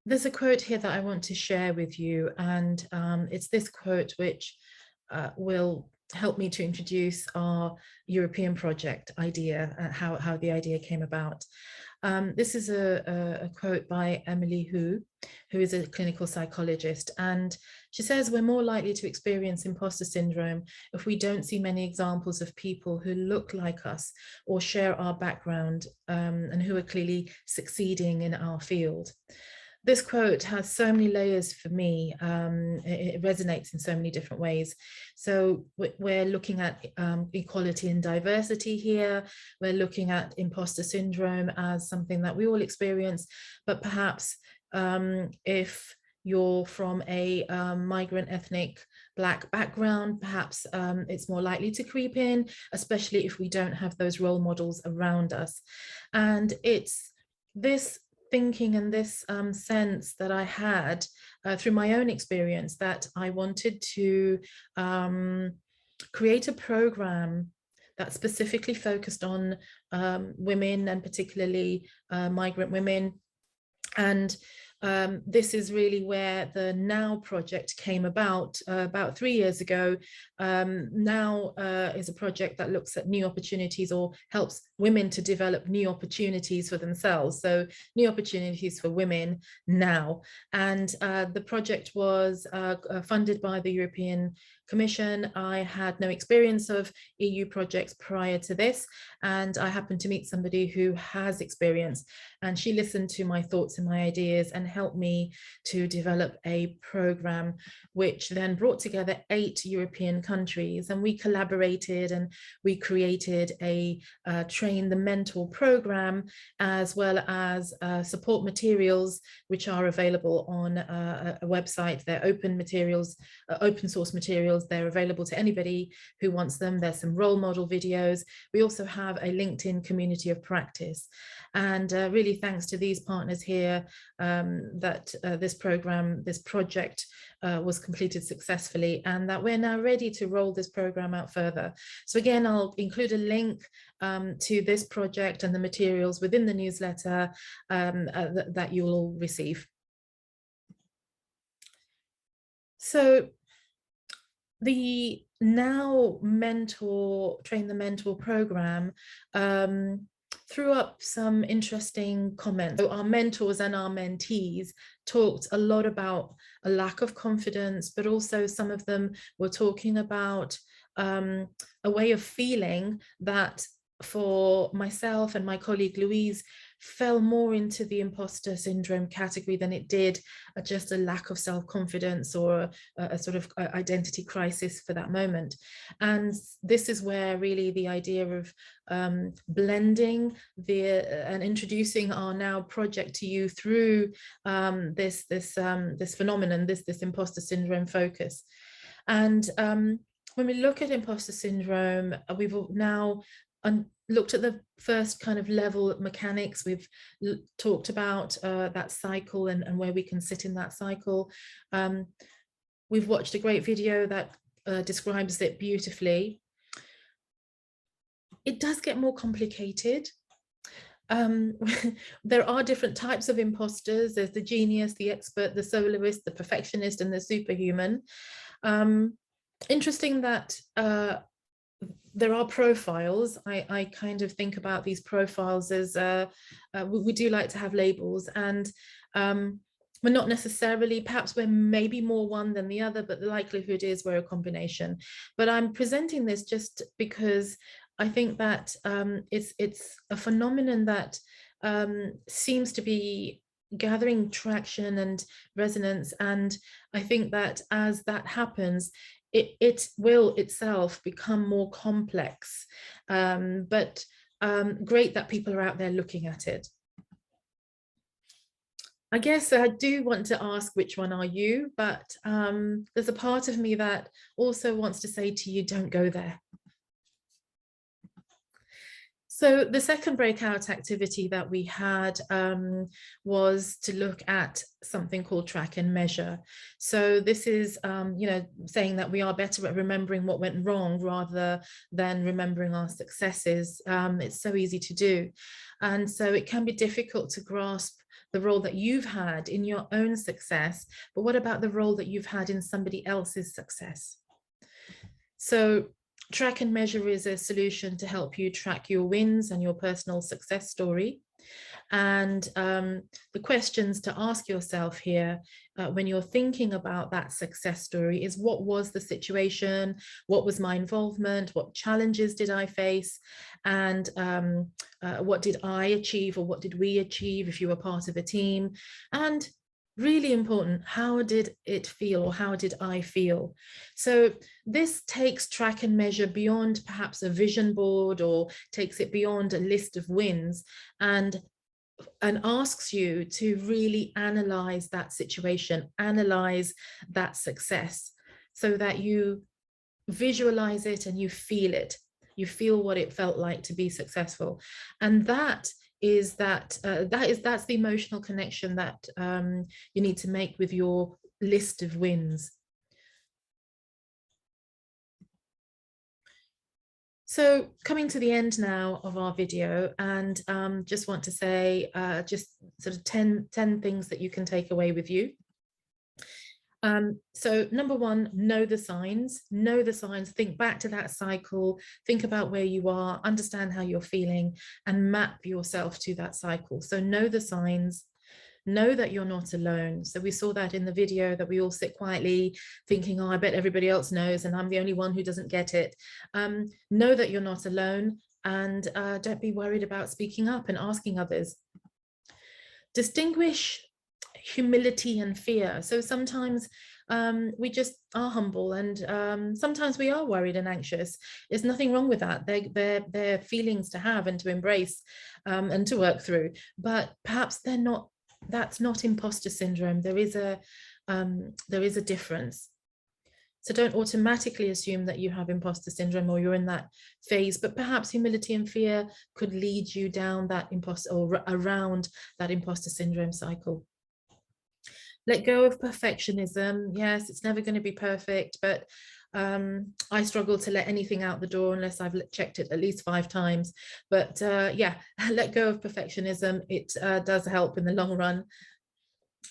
There's a quote here that I want to share with you, and it's this quote which will help me to introduce our European project idea, how the idea came about. This is a quote by Emily who is a clinical psychologist, and she says, "We're more likely to experience imposter syndrome if we don't see many examples of people who look like us or share our background and who are clearly succeeding in our field." This quote has so many layers for me. It resonates in so many different ways. So we're looking at equality and diversity here. We're looking at imposter syndrome as something that we all experience, but perhaps if you're from a migrant ethnic Black background, perhaps it's more likely to creep in, especially if we don't have those role models around us. And it's this thinking and this sense that I had through my own experience that I wanted to create a program that specifically focused on women, and particularly migrant women. And this is really where the Now project came about 3 years ago. Now is a project that looks at new opportunities or helps women to develop new opportunities for themselves. So new opportunities for women now. And the project was funded by the European Commission. I had no experience of EU projects prior to this, and I happened to meet somebody who has experience, and she listened to my thoughts and my ideas and helped me to develop a program which then brought together 8 European countries, and we collaborated and we created a train the mentor program, as well as support materials which are available on a website. They're open materials, open source materials. They're available to anybody who wants them. There's some role model videos. We also have a LinkedIn community of practice. And really thanks to these partners here that this project was completed successfully, and that we're now ready to roll this program out further. So again, I'll include a link to this project and the materials within the newsletter that you will receive. So the Now Train the Mentor program threw up some interesting comments. So our mentors and our mentees talked a lot about a lack of confidence, but also some of them were talking about a way of feeling that for myself and my colleague Louise fell more into the imposter syndrome category than it did just a lack of self-confidence or a sort of identity crisis for that moment. And this is where really the idea of blending and introducing our Now project to you through this phenomenon, this imposter syndrome focus. And when we look at imposter syndrome, we've now looked at the first kind of level mechanics. We've talked about that cycle and where we can sit in that cycle. We've watched a great video that describes it beautifully. It does get more complicated. There are different types of imposters. There's the genius, the expert, the soloist, the perfectionist, and the superhuman. Interesting that there are profiles. I kind of think about these profiles as we do like to have labels, and we're not necessarily, perhaps we're maybe more one than the other, but the likelihood is we're a combination. But I'm presenting this just because I think that it's a phenomenon that seems to be gathering traction and resonance, and I think that as that happens, it will itself become more complex, but great that people are out there looking at it. I guess I do want to ask, which one are you? But there's a part of me that also wants to say to you, don't go there. So the second breakout activity that we had was to look at something called track and measure. So this is, saying that we are better at remembering what went wrong rather than remembering our successes. It's so easy to do. And so it can be difficult to grasp the role that you've had in your own success, but what about the role that you've had in somebody else's success? So track and measure is a solution to help you track your wins and your personal success story. And the questions to ask yourself here when you're thinking about that success story is, what was the situation? What was my involvement? What challenges did I face? And what did I achieve, or what did we achieve if you were part of a team? And really important, how did it feel, or how did I feel? So this takes track and measure beyond perhaps a vision board, or takes it beyond a list of wins, and asks you to really analyze that situation, analyze that success, so that you visualize it and you feel it. You feel what it felt like to be successful. And that's the emotional connection that you need to make with your list of wins. So coming to the end now of our video, and just want to say just sort of 10 things that you can take away with you. So number one, know the signs, think back to that cycle, think about where you are, understand how you're feeling, and map yourself to that cycle. So know the signs. Know that you're not alone. So we saw that in the video, that we all sit quietly thinking, oh, I bet everybody else knows and I'm the only one who doesn't get it. Know that you're not alone, and don't be worried about speaking up and asking others. Distinguish humility and fear. So sometimes we just are humble, and sometimes we are worried and anxious. There's nothing wrong with that. They're feelings to have and to embrace and to work through, but perhaps they're not. That's not imposter syndrome. There is a difference. So don't automatically assume that you have imposter syndrome or you're in that phase, but perhaps humility and fear could lead you down that imposter, or around that imposter syndrome cycle. Let go of perfectionism. Yes, it's never going to be perfect, but I struggle to let anything out the door unless I've checked it at least 5 times. But yeah, let go of perfectionism. It does help in the long run.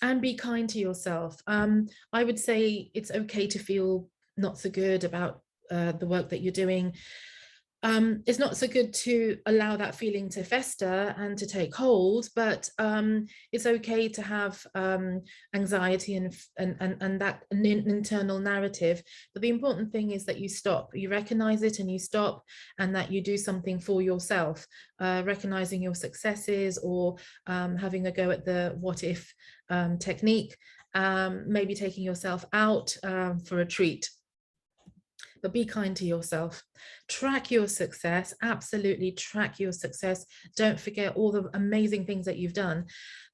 And be kind to yourself. I would say it's okay to feel not so good about the work that you're doing. It's not so good to allow that feeling to fester and to take hold, but it's okay to have anxiety and that internal narrative. But the important thing is that you stop, you recognize it and you stop, and that you do something for yourself, recognizing your successes, or having a go at the what if technique, maybe taking yourself out for a treat. But be kind to yourself. Track your success. Absolutely track your success. Don't forget all the amazing things that you've done.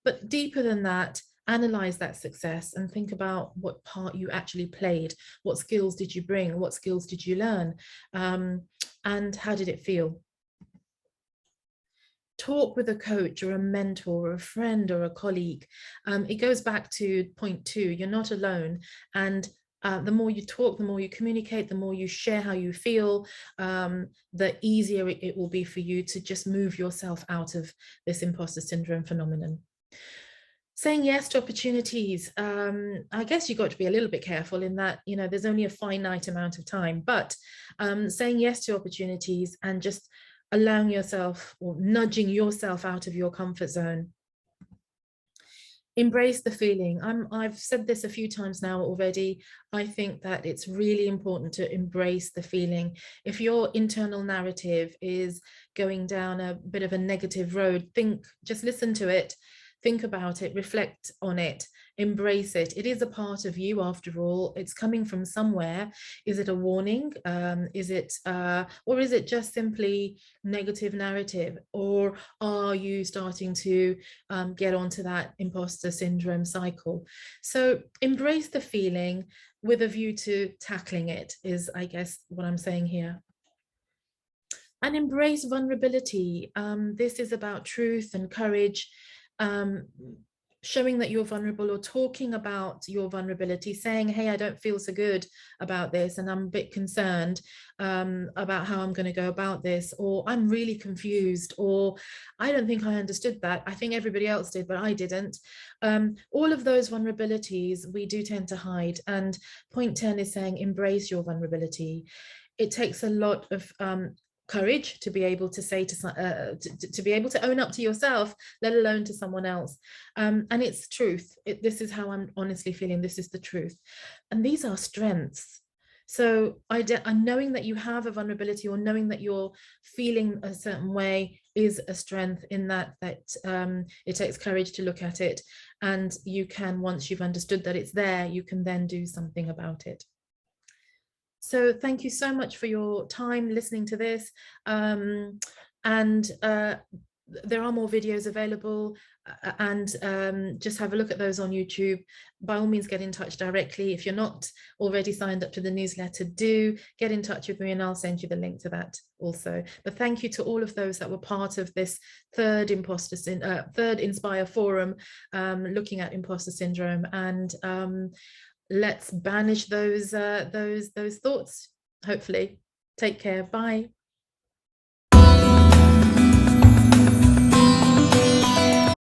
But deeper than that, analyze that success and think about what part you actually played. What skills did you bring? What skills did you learn? And how did it feel? Talk with a coach or a mentor or a friend or a colleague. It goes back to point 2. You're not alone. And the more you talk, the more you communicate, the more you share how you feel, the easier it will be for you to just move yourself out of this imposter syndrome phenomenon. Saying yes to opportunities. I guess you've got to be a little bit careful in that, you know, there's only a finite amount of time, but saying yes to opportunities and just allowing yourself, or nudging yourself out of your comfort zone. Embrace the feeling. I've said this a few times now already. I think that it's really important to embrace the feeling. If your internal narrative is going down a bit of a negative road, just listen to it, think about it, reflect on it, embrace it. It is a part of you after all. It's coming from somewhere. Is it a warning? Or is it just simply negative narrative? Or are you starting to get onto that imposter syndrome cycle? So embrace the feeling with a view to tackling it, is, I guess, what I'm saying here. And embrace vulnerability. This is about truth and courage. showing that you're vulnerable or talking about your vulnerability, saying, hey, I don't feel so good about this and I'm a bit concerned about how I'm going to go about this, or I'm really confused, or I don't think I understood that. I think everybody else did, but I didn't. All of those vulnerabilities we do tend to hide. And point 10 is saying, embrace your vulnerability. It takes a lot of courage to be able to say to be able to own up to yourself, let alone to someone else. And it's truth. This is how I'm honestly feeling. This is the truth. And these are strengths. So knowing that you have a vulnerability, or knowing that you're feeling a certain way, is a strength, in that it takes courage to look at it. And you can, once you've understood that it's there, you can then do something about it. So thank you so much for your time listening to this. There are more videos available, and just have a look at those on YouTube. By all means, get in touch directly. If you're not already signed up to the newsletter, do get in touch with me and I'll send you the link to that also. But thank you to all of those that were part of this third Inspire Forum, looking at imposter syndrome. And let's banish those thoughts, hopefully. Take care. Bye.